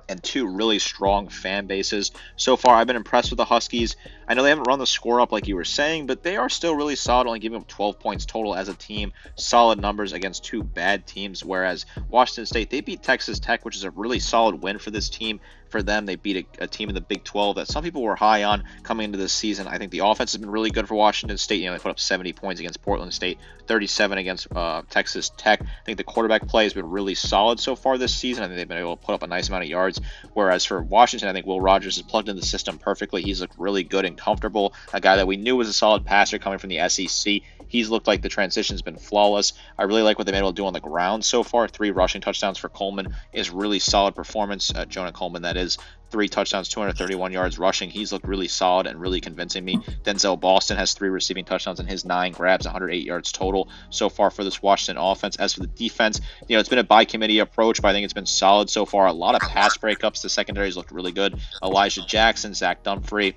and 2 really strong fan bases. So far, I've been impressed with the Huskies. I know they haven't run the score up like you were saying, but they are still really solid, only giving up 12 points total as a team. Solid numbers against 2 bad teams, whereas Washington State, they beat Texas Tech, which is a really solid win for this team. for them. They beat a team in the Big 12 that some people were high on coming into this season. I think the offense has been really good for Washington State. They put up 70 points against Portland State, 37 against Texas Tech. I think the quarterback play has been really solid so far this season. I think they've been able to put up a nice amount of yards. Whereas for Washington, I think Will Rogers has plugged in the system perfectly. He's looked really good and comfortable. A guy that we knew was a solid passer coming from the SEC. He's looked like the transition's been flawless. I really like what they've been able to do on the ground so far. 3 rushing touchdowns for Coleman is really solid performance. Jonah Coleman, that is. 3 touchdowns, 231 yards rushing. He's looked really solid and really convincing me. Denzel Boston has 3 receiving touchdowns in his 9 grabs, 108 yards total so far for this Washington offense. As for the defense, it's been a by-committee approach, but I think it's been solid so far. A lot of pass breakups. The secondaries looked really good. Elijah Jackson, Zach Dumfrey,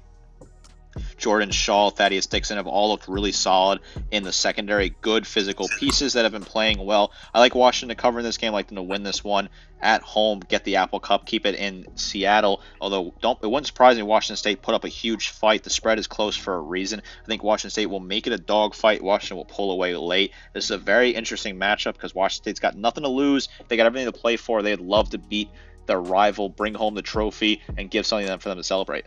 Jordan Shaw, Thaddeus Dixon have all looked really solid in the secondary. Good physical pieces that have been playing well. I like Washington to cover in this game. I like them to win this one at home, get the Apple Cup, keep it in Seattle. Although it wouldn't surprise me if Washington State put up a huge fight. The spread is close for a reason. I think Washington State will make it a dog fight. Washington will pull away late. This is a very interesting matchup because Washington State's got nothing to lose. They got everything to play for. They'd love to beat their rival, bring home the trophy, and give something for them to celebrate.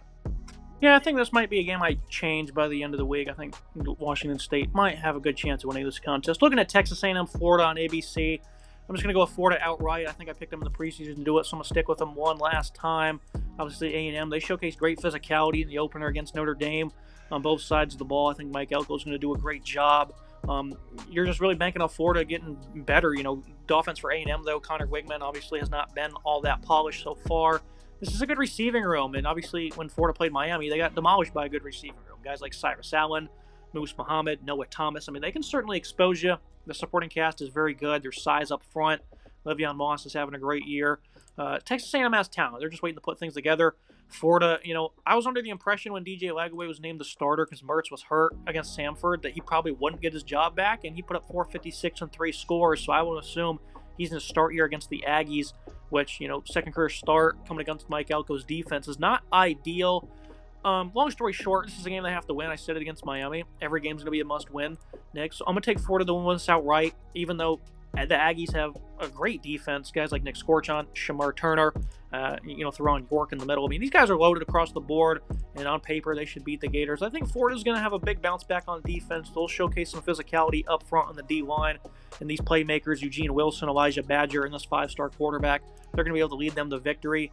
Yeah, I think this might be a game I change by the end of the week. I think Washington State might have a good chance of winning this contest. Looking at Texas A&M, Florida on ABC, I'm just going to go with Florida outright. I think I picked them in the preseason to do it, so I'm going to stick with them one last time. Obviously, A&M, they showcased great physicality in the opener against Notre Dame on both sides of the ball. I think Mike Elko's going to do a great job. You're just really banking on Florida getting better. The offense for A&M, though, Connor Wigman obviously has not been all that polished so far. This is a good receiving room, and obviously when Florida played Miami, they got demolished by a good receiving room. Guys like Cyrus Allen, Moose Muhammad, Noah Thomas. They can certainly expose you. The supporting cast is very good. There's size up front. Le'Veon Moss is having a great year. Texas A&M has talent. They're just waiting to put things together. Florida, I was under the impression when DJ Lagaway was named the starter because Mertz was hurt against Samford that he probably wouldn't get his job back, and he put up 456 and 3 scores, so I would assume he's in a start year against the Aggies, which, second career start coming against Mike Elko's defense is not ideal. Long story short, this is a game they have to win. I said it against Miami. Every game's going to be a must-win, Nick. So I'm going to take Florida to win this outright, even though the Aggies have a great defense. Guys like Nick Scorchon, Shamar Turner, Theron York in the middle. These guys are loaded across the board, and on paper, they should beat the Gators. I think Florida's going to have a big bounce back on defense. They'll showcase some physicality up front on the D-line, and these playmakers, Eugene Wilson, Elijah Badger, and this 5-star quarterback, they're going to be able to lead them to victory.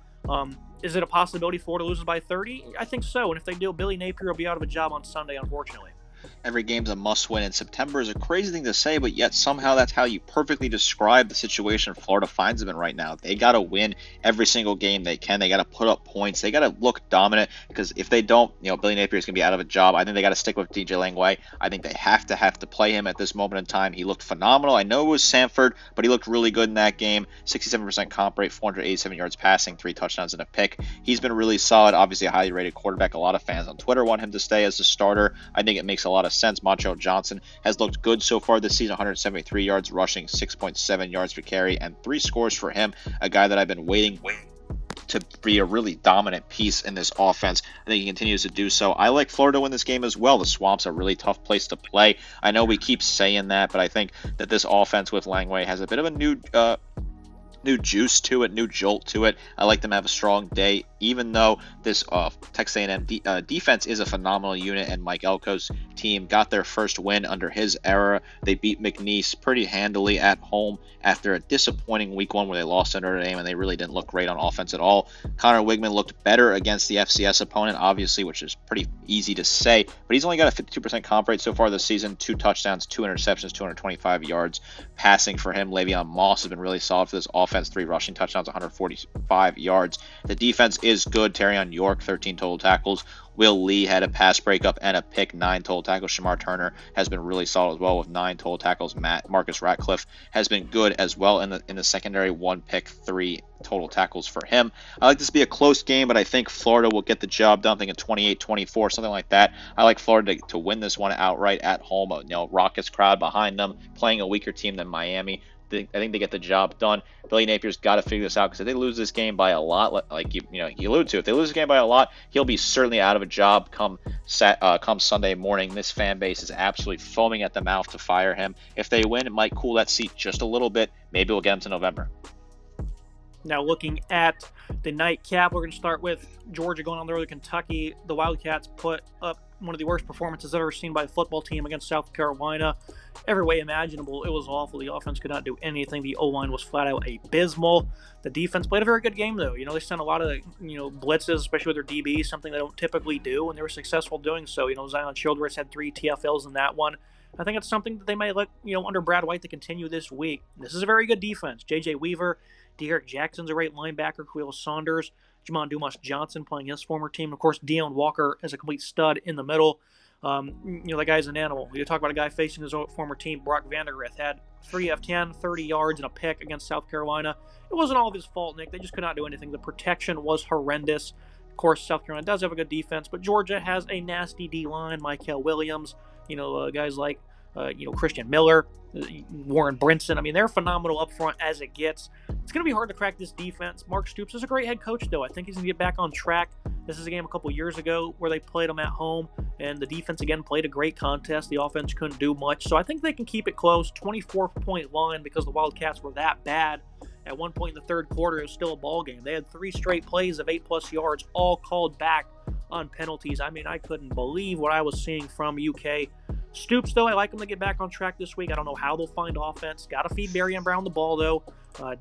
Is it a possibility Florida loses by 30? I think so, and if they do, Billy Napier will be out of a job on Sunday, unfortunately. Every game's a must-win in September is a crazy thing to say, but yet somehow that's how you perfectly describe the situation Florida finds them in right now. They got to win every single game they can. They got to put up points. They got to look dominant because if they don't, Billy Napier is going to be out of a job. I think they got to stick with DJ Langway. I think they have to play him at this moment in time. He looked phenomenal. I know it was Samford, but he looked really good in that game. 67% comp rate, 487 yards passing, 3 touchdowns and a pick. He's been really solid. Obviously a highly rated quarterback. A lot of fans on Twitter want him to stay as a starter. I think it makes a lot of sense. Montrell Johnson has looked good so far this season, 173 yards rushing, 6.7 yards per carry, and 3 scores for him, a guy that I've been waiting to be a really dominant piece in this offense. I think he continues to do so. I like Florida to win this game as well. The Swamp's a really tough place to play. I know we keep saying that, but I think that this offense with Langway has a bit of a new juice to it, new jolt to it. I like them to have a strong day, even though this Texas A&M defense is a phenomenal unit, and Mike Elko's team got their first win under his era. They beat McNeese pretty handily at home after a disappointing week 1 where they lost to Notre Dame, and they really didn't look great on offense at all. Connor Wigman looked better against the FCS opponent, obviously, which is pretty easy to say, but he's only got a 52% comp rate so far this season, 2 touchdowns, 2 interceptions, 225 yards passing for him. Le'Veon Moss has been really solid for this offense, 3 rushing touchdowns, 145 yards. The defense is good. Terrion York, 13 total tackles. Will Lee had a pass breakup and a pick, 9 total tackles. Shamar Turner has been really solid as well with 9 total tackles. Marcus Ratcliffe has been good as well in the secondary, 1 pick, 3 total tackles for him. I like this to be a close game, but I think Florida will get the job done. I think a 28-24, something like that. I like Florida to win this one outright at home. Raucous crowd behind them, playing a weaker team than Miami. I think they get the job done. Billy Napier's got to figure this out because if they lose this game by a lot, like you alluded to, if they lose this game by a lot, he'll be certainly out of a job come Sunday morning. This fan base is absolutely foaming at the mouth to fire him. If they win, it might cool that seat just a little bit. Maybe we'll get him to November. Now looking at the nightcap, we're going to start with Georgia going on the road to Kentucky. The Wildcats put up one of the worst performances I've ever seen by a football team against South Carolina. Every way imaginable, it was awful. The offense could not do anything. The O-line was flat out abysmal. The defense played a very good game, though. They sent a lot of blitzes, especially with their DBs, something they don't typically do, and they were successful doing so. Zion Childress had 3 TFLs in that one. I think it's something that they might look, under Brad White to continue this week. This is a very good defense. J.J. Weaver, Derek Jackson's a great linebacker, Khalil Saunders, Jamon Dumas-Johnson playing his former team. Of course, Deion Walker is a complete stud in the middle. The guy's an animal. You talk about a guy facing his former team. Brock Vandagriff had 3 of 10, 30 yards and a pick against South Carolina. It wasn't all of his fault, Nick. They just could not do anything. The protection was horrendous. Of course, South Carolina does have a good defense, but Georgia has a nasty D-line. Michael Williams, guys like Christian Miller, Warren Brinson. I mean, they're phenomenal up front as it gets. It's going to be hard to crack this defense. Mark Stoops is a great head coach, though. I think he's going to get back on track. This is a game a couple years ago where they played them at home, and the defense, again, played a great contest. The offense couldn't do much. So I think they can keep it close. 24-point line because the Wildcats were that bad. At one point in the third quarter, it was still a ball game. They had 3 straight plays of 8+ yards, all called back on penalties. I mean, I couldn't believe what I was seeing from UK. Stoops, though, I like him to get back on track this week. I don't know how they'll find offense. Got to feed Marion Brown the ball, though.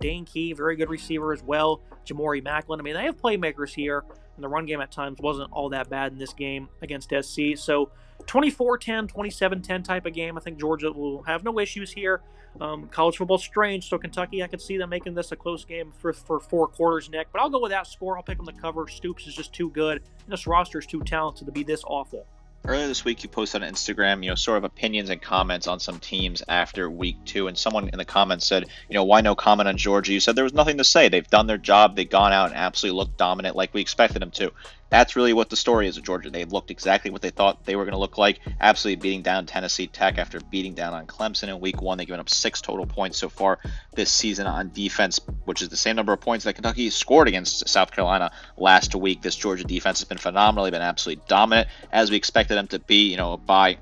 Dane Key, very good receiver as well. Jamori Macklin. I mean, they have playmakers here, and the run game at times wasn't all that bad in this game against SC. So 24-10, 27-10 type of game. I think Georgia will have no issues here. College football's strange, so Kentucky, I could see them making this a close game for 4 quarters, Nick. But I'll go with that score. I'll pick them to cover. Stoops is just too good, and this roster is too talented to be this awful. Earlier this week, you posted on Instagram, sort of opinions and comments on some teams after week 2, and someone in the comments said, why no comment on Georgia? You said there was nothing to say. They've done their job. They've gone out and absolutely looked dominant like we expected them to. That's really what the story is of Georgia. They looked exactly what they thought they were going to look like, absolutely beating down Tennessee Tech after beating down on Clemson in week 1. They've given up 6 total points so far this season on defense, which is the same number of points that Kentucky scored against South Carolina last week. This Georgia defense has been phenomenal. They've been absolutely dominant, as we expected them to be, by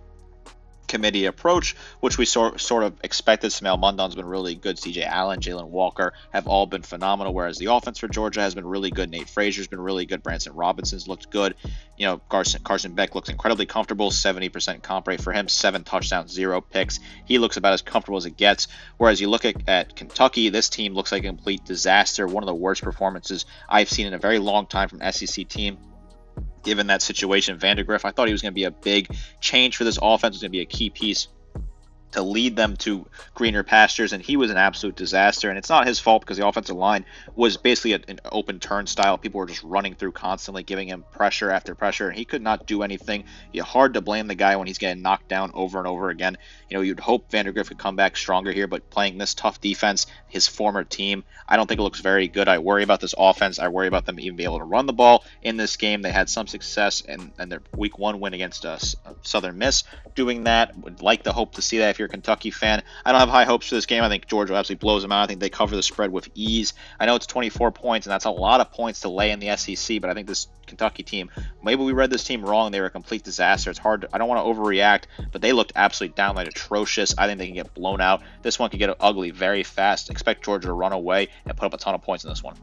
committee approach, which we sort of expected. Samel Mundon's been really good. CJ Allen, Jalen Walker have all been phenomenal, whereas the offense for Georgia has been really good. Nate Frazier's been really good. Branson Robinson's looked good. Carson Beck looks incredibly comfortable. 70% comp rate for him. 7 touchdowns, 0 picks. He looks about as comfortable as it gets. Whereas you look at Kentucky, this team looks like a complete disaster. One of the worst performances I've seen in a very long time from an SEC team. Given that situation, Vandagriff, I thought he was going to be a big change for this offense. Was going to be a key piece to lead them to greener pastures, and he was an absolute disaster. And it's not his fault because the offensive line was basically an open turnstile. People were just running through constantly, giving him pressure after pressure, and he could not do anything. Hard to blame the guy when he's getting knocked down over and over again. You'd hope Vandagriff could come back stronger here, but playing this tough defense, his former team, I don't think it looks very good. I worry about this offense. I worry about them even being able to run the ball in this game. They had some success in their week 1 win against Southern Miss doing that. Would like to hope to see that if you're a Kentucky fan. I don't have high hopes for this game. I think Georgia absolutely blows them out. I think they cover the spread with ease. I know it's 24 points, and that's a lot of points to lay in the SEC, but I think this Kentucky team, maybe we read this team wrong. They were a complete disaster. It's hard. I don't want to overreact, but they looked absolutely downright atrocious. I think they can get blown out. This one could get ugly very fast. Expect Georgia to run away and put up a ton of points in this one.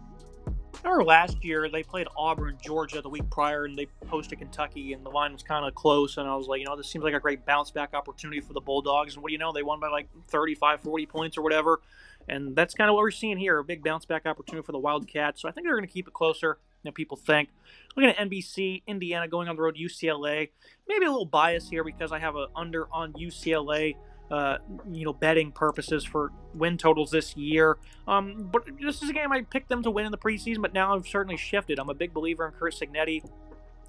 I remember last year they played Auburn, Georgia the week prior, and they hosted Kentucky, and the line was kind of close, and I was like, this seems like a great bounce-back opportunity for the Bulldogs, and what do you know, they won by like 35, 40 points or whatever, and that's kind of what we're seeing here, a big bounce-back opportunity for the Wildcats, so I think they're going to keep it closer than people think. Looking at NBC, Indiana going on the road, UCLA, maybe a little bias here because I have an under on UCLA, betting purposes for win totals this year. But this is a game I picked them to win in the preseason, but now I've certainly shifted. I'm a big believer in Kurt Signetti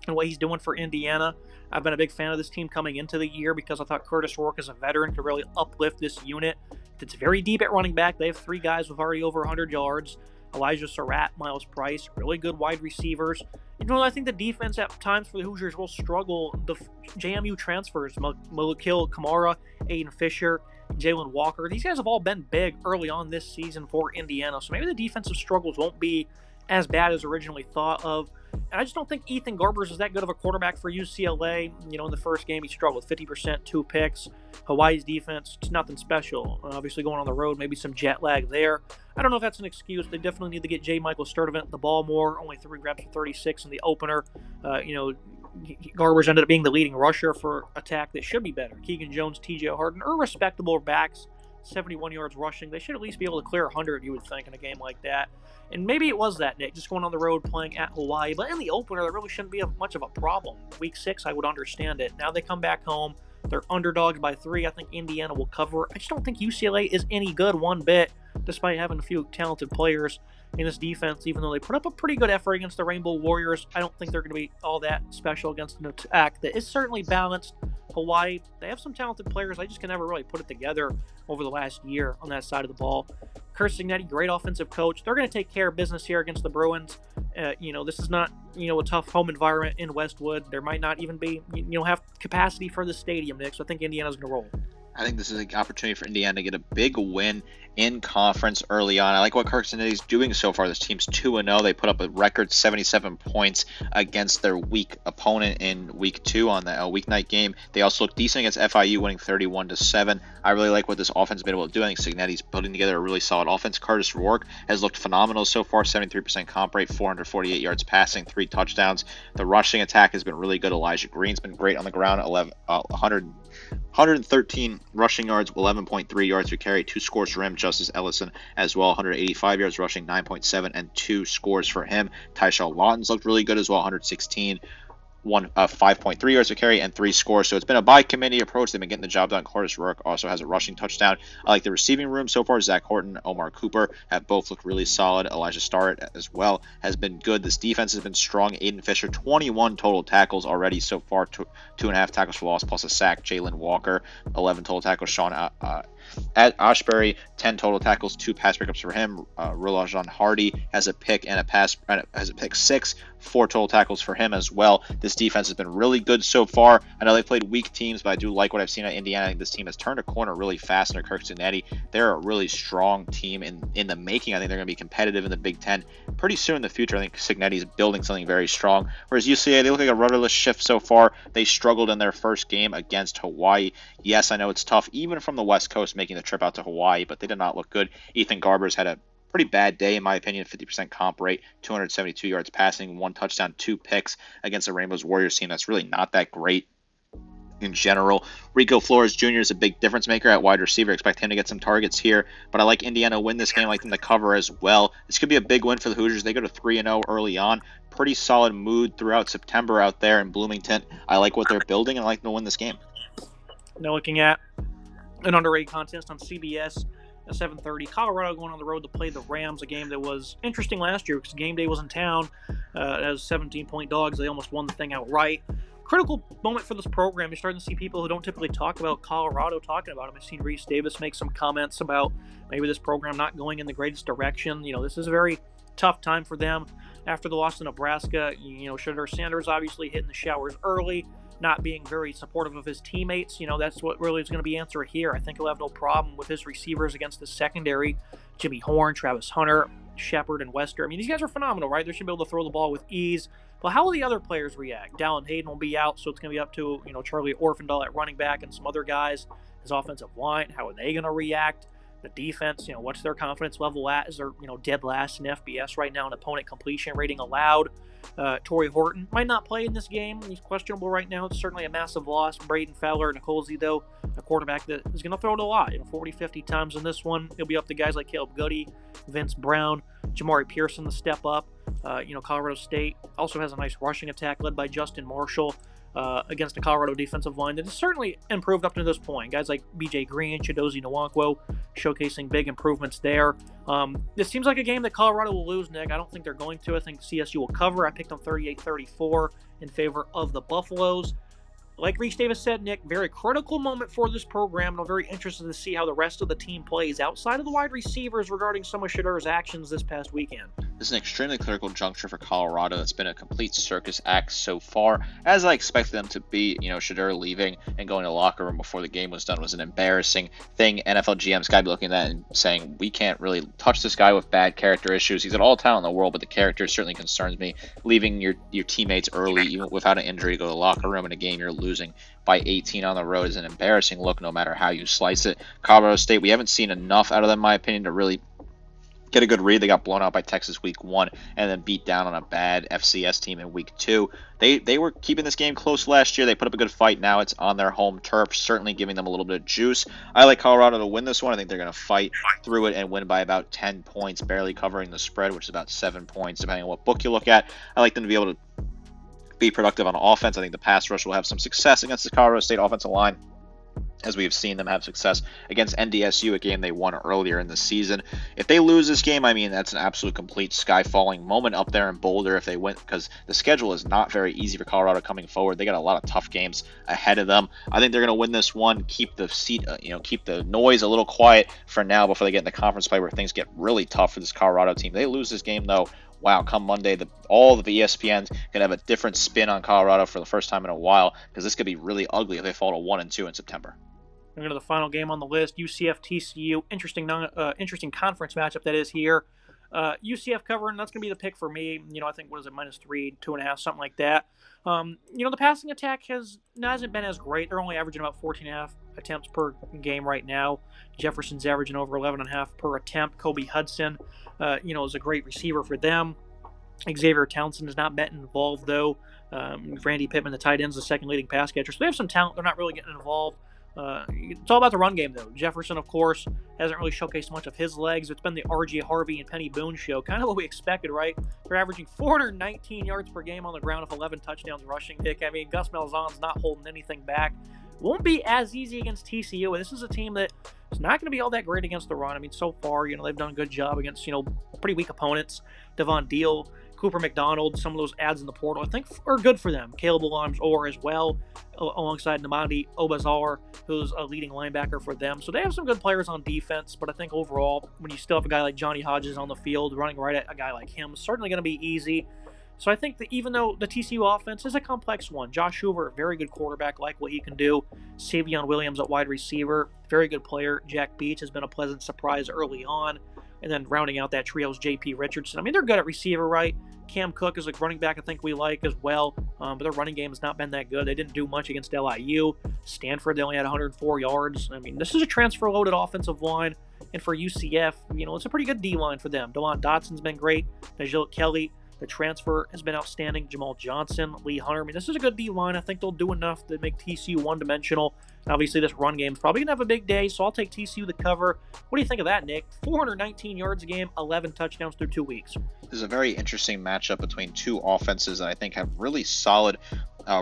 and what he's doing for Indiana. I've been a big fan of this team coming into the year because I thought Curtis Rourke as a veteran could really uplift this unit. It's very deep at running back. They have 3 guys with already over 100 yards. Elijah Surratt, Miles Price, really good wide receivers. I think the defense at times for the Hoosiers will struggle. The JMU transfers, Malakil Kamara, Aiden Fisher, Jalen Walker, these guys have all been big early on this season for Indiana. So maybe the defensive struggles won't be as bad as originally thought of. And I just don't think Ethan Garbers is that good of a quarterback for UCLA. In the first game, he struggled 50%, 2 picks. Hawaii's defense, it's nothing special. Obviously, going on the road, maybe some jet lag there. I don't know if that's an excuse. They definitely need to get J. Michael Sturdivant the ball more. Only 3 reps for 36 in the opener. Garbers ended up being the leading rusher for attack that should be better. Keegan Jones, T.J. Harden are respectable backs. 71 yards rushing. They should at least be able to clear 100, you would think, in a game like that. And maybe it was that, Nick, just going on the road playing at Hawaii. But in the opener, that really shouldn't be much of a problem. Week 6, I would understand it. Now they come back home. They're underdogs by 3. I think Indiana will cover. I just don't think UCLA is any good one bit, despite having a few talented players in this defense. Even though they put up a pretty good effort against the Rainbow Warriors, I don't think they're going to be all that special against an attack that is certainly balanced. Hawaii, they have some talented players. I just can never really put it together over the last year on that side of the ball. Curt Cignetti, great offensive coach. They're going to take care of business here against the Bruins. This is not, a tough home environment in Westwood. There might not even be, have capacity for the stadium, Nick. So I think Indiana's going to roll. I think this is an opportunity for Indiana to get a big win in conference early on. I like what Curt Cignetti's doing so far. This team's 2-0. They put up a record 77 points against their weak opponent in week 2 on the weeknight game. They also look decent against FIU, winning 31-7. I really like what this offense has been able to do. I think Cignetti's putting together a really solid offense. Curtis Rourke has looked phenomenal so far. 73% comp rate, 448 yards passing, 3 touchdowns. The rushing attack has been really good. Elijah Green's been great on the ground. 113 rushing yards, 11.3 yards per carry, 2 scores for him. Justice Ellison as well, 185 yards rushing, 9.7, and 2 scores for him. Tyshawn Lawton's looked really good as well, 116, 5.3 yards per carry, and 3 scores. So it's been a by-committee approach. They've been getting the job done. Curtis Rourke also has a rushing touchdown. I like the receiving room so far. Zach Horton, Omar Cooper have both looked really solid. Elijah Starrett as well has been good. This defense has been strong. Aiden Fisher, 21 total tackles already so far, 2.5 tackles for loss plus a sack. Jalen Walker, 11 total tackles. Sean Ashbury, 10 total tackles, 2 pass pickups for him. Rulajan Hardy has a pick and has a pick 6, 4 total tackles for him as well. This defense has been really good so far. I know they played weak teams, but I do like what I've seen at Indiana. I think this team has turned a corner really fast under Curt Cignetti. They're a really strong team in the making. I think they're going to be competitive in the Big Ten pretty soon in the future. I think Cignetti is building something very strong. Whereas UCLA, they look like a rudderless ship so far. They struggled in their first game against Hawaii. Yes, I know it's tough, even from the West Coast, making the trip out to Hawaii, but they did not look good. Ethan Garbers had a pretty bad day, in my opinion. 50% comp rate, 272 yards passing, 1 touchdown, 2 picks against the Rainbows Warriors team. That's really not that great in general. Rico Flores Jr. is a big difference maker at wide receiver. Expect him to get some targets here, but I like Indiana to win this game. I like them to cover as well. This could be a big win for the Hoosiers. They go to 3-0 early on. Pretty solid mood throughout September out there in Bloomington. I like what they're building, and I like them to win this game. Now looking at an underrated contest on CBS at 7:30. Colorado going on the road to play the Rams, a game that was interesting last year because game day was in town. As 17-point dogs, they almost won the thing outright. Critical moment for this program. You're starting to see people who don't typically talk about Colorado talking about them. I've seen Reese Davis make some comments about maybe this program not going in the greatest direction. This is a very tough time for them after the loss to Nebraska. Shedeur Sanders obviously hitting the showers early, not being very supportive of his teammates. That's what really is going to be answered here. I think he'll have no problem with his receivers against the secondary. Jimmy Horn, Travis Hunter, Shepard, and Wester. These guys are phenomenal, right? They should be able to throw the ball with ease. But how will the other players react? Dallin Hayden will be out, so it's going to be up to, Charlie Orfendal at running back and some other guys. His offensive line, how are they going to react? The defense, what's their confidence level at? Is they're, dead last in FBS right now in opponent completion rating allowed. Torrey Horton might not play in this game. He's questionable right now. It's certainly a massive loss. Braden Fowler, Nicolzi, though, a quarterback that is going to throw it a lot, 40, 50 times in this one. He'll be up to guys like Caleb Goody, Vince Brown, Jamari Pearson to step up. Colorado State also has a nice rushing attack led by Justin Marshall against the Colorado defensive line that has certainly improved up to this point. Guys like BJ Green, Chidozie Nwankwo showcasing big improvements there. This seems like a game that Colorado will lose, Nick. I don't think they're going to. I think CSU will cover. I picked them 38-34 in favor of the Buffaloes. Like Reese Davis said, Nick, very critical moment for this program, and I'm very interested to see how the rest of the team plays outside of the wide receivers regarding some of Shedeur's actions this past weekend. This is an extremely critical juncture for Colorado. It's been a complete circus act so far, as I expected them to be. Shedeur leaving and going to the locker room before the game was done was an embarrassing thing. NFL GM's got to be looking at that and saying, we can't really touch this guy with bad character issues. He's got all the talent in the world, but the character certainly concerns me. Leaving your teammates early, even without an injury, to go to the locker room in a game you're losing by 18 on the road is an embarrassing look no matter how you slice it. Colorado State, we haven't seen enough out of them, in my opinion, to really get a good read. They got blown out by Texas week 1 and then beat down on a bad FCS team in week 2. They were keeping this game close last year. They put up a good fight. Now it's on their home turf, certainly giving them a little bit of juice. I like Colorado to win this one. I think they're going to fight through it and win by about 10 points, barely covering the spread, which is about 7 points, depending on what book you look at. I like them to be able to be productive on offense. I think the pass rush will have some success against the Colorado State offensive line, as we have seen them have success against NDSU, a game they won earlier in the season. If they lose this game, that's an absolute complete sky-falling moment up there in Boulder if they win, because the schedule is not very easy for Colorado coming forward. They got a lot of tough games ahead of them. I think they're going to win this one, keep the noise a little quiet for now before they get in the conference play where things get really tough for this Colorado team. They lose this game, though. Wow, come Monday, all of the ESPN's going to have a different spin on Colorado for the first time in a while, because this could be really ugly if they fall to 1-2 in September. Going to the final game on the list, UCF TCU. Interesting conference matchup that is here. UCF covering, that's going to be the pick for me. I think, what is it, -3, 2.5, something like that. The passing attack hasn't been as great. They're only averaging about 14.5 attempts per game right now. Jefferson's averaging over 11.5 per attempt. Kobe Hudson, is a great receiver for them. Xavier Townsend has not been involved, though. Randy Pittman, the tight end, is the second leading pass catcher. So they have some talent. They're not really getting involved. It's all about the run game, though. Jefferson, of course, hasn't really showcased much of his legs. It's been the R.J. Harvey and Penny Boone show, kind of what we expected, right? They're averaging 419 yards per game on the ground with 11 touchdowns rushing. Nick, Gus Malzahn's not holding anything back. Won't be as easy against TCU. This is a team that is not going to be all that great against the run. So far, they've done a good job against, pretty weak opponents. Devon Deal, Cooper McDonald, some of those ads in the portal, I think, are good for them. Caleb Williams-Orr as well, alongside Namandi Obazar, who's a leading linebacker for them. So they have some good players on defense, but I think overall, when you still have a guy like Johnny Hodges on the field, running right at a guy like him, certainly going to be easy. So I think that even though the TCU offense is a complex one, Josh Hoover, very good quarterback, like what he can do. Savion Williams at wide receiver, very good player. Jack Beach has been a pleasant surprise early on. And then rounding out that trio is J.P. Richardson. They're good at receiver, right? Cam Cook is a running back I think we like as well. But their running game has not been that good. They didn't do much against LIU. Stanford, they only had 104 yards. This is a transfer-loaded offensive line. And for UCF, it's a pretty good D-line for them. DeLon Dotson's been great. Najee Kelly, the transfer, has been outstanding. Jamal Johnson, Lee Hunter. This is a good D-line. I think they'll do enough to make TCU one-dimensional. Obviously, this run game is probably going to have a big day, so I'll take TCU the cover. What do you think of that, Nick? 419 yards a game, 11 touchdowns through 2 weeks. This is a very interesting matchup between two offenses that I think have really solid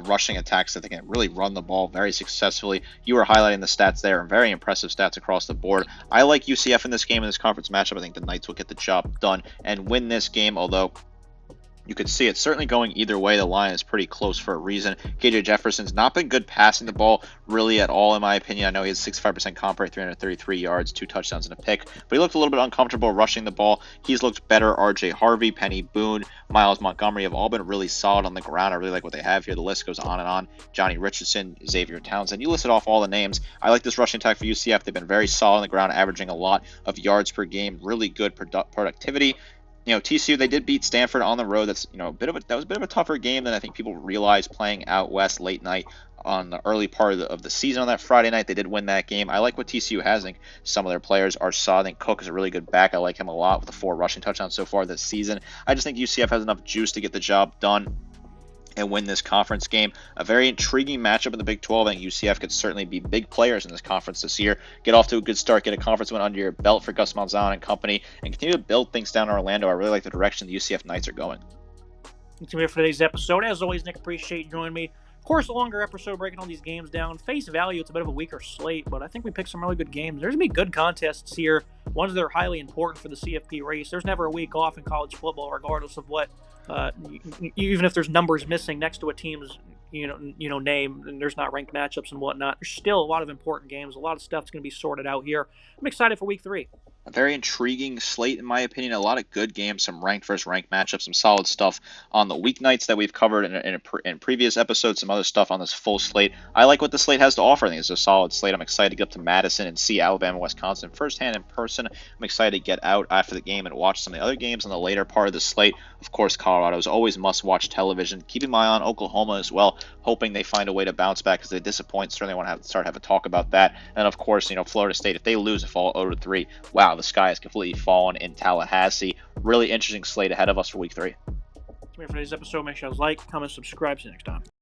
rushing attacks that they can really run the ball very successfully. You were highlighting the stats there, and very impressive stats across the board. I like UCF in this game, in this conference matchup. I think the Knights will get the job done and win this game, although you could see it certainly going either way. The line is pretty close for a reason. KJ Jefferson's not been good passing the ball really at all, in my opinion. I know he has 65% comp rate, 333 yards, 2 touchdowns and a pick, but he looked a little bit uncomfortable rushing the ball. He's looked better. R.J. Harvey, Penny Boone, Miles Montgomery have all been really solid on the ground. I really like what they have here. The list goes on and on. Johnny Richardson, Xavier Townsend. You listed off all the names. I like this rushing attack for UCF. They've been very solid on the ground, averaging a lot of yards per game, really good productivity. TCU, they did beat Stanford on the road. That's that was a bit of a tougher game than I think people realize, playing out west late night on the early part of the season on that Friday night. They did win that game. I like what TCU has. I think some of their players are solid. I think Cook is a really good back. I like him a lot with the 4 rushing touchdowns so far this season. I just think UCF has enough juice to get the job done and win this conference game. A very intriguing matchup in the Big 12. I think UCF could certainly be big players in this conference this year. Get off to a good start, get a conference win under your belt for Gus Malzahn and company, and continue to build things down in Orlando. I really like the direction the UCF Knights are going. That's going to be it for today's episode. As always, Nick, appreciate you joining me. Of course, a longer episode breaking all these games down. Face value, it's a bit of a weaker slate, but I think we picked some really good games. There's going to be good contests here, ones that are highly important for the CFP race. There's never a week off in college football, regardless of what, even if there's numbers missing next to a team's name, and there's not ranked matchups and whatnot. There's still a lot of important games. A lot of stuff's going to be sorted out here. I'm excited for week 3. A very intriguing slate, in my opinion. A lot of good games, some ranked versus ranked matchups, some solid stuff on the weeknights that we've covered in previous episodes, some other stuff on this full slate. I like what the slate has to offer. I think it's a solid slate. I'm excited to get up to Madison and see Alabama, Wisconsin firsthand in person. I'm excited to get out after the game and watch some of the other games on the later part of the slate. Of course, Colorado is always must-watch television. Keeping my eye on Oklahoma as well, hoping they find a way to bounce back because they disappoint. Certainly want to start having a talk about that. And of course, Florida State, if they lose, fall 0-3, wow, the sky has completely fallen in Tallahassee. Really interesting slate ahead of us for week 3. For today's episode, make sure to like, comment, subscribe. See you next time.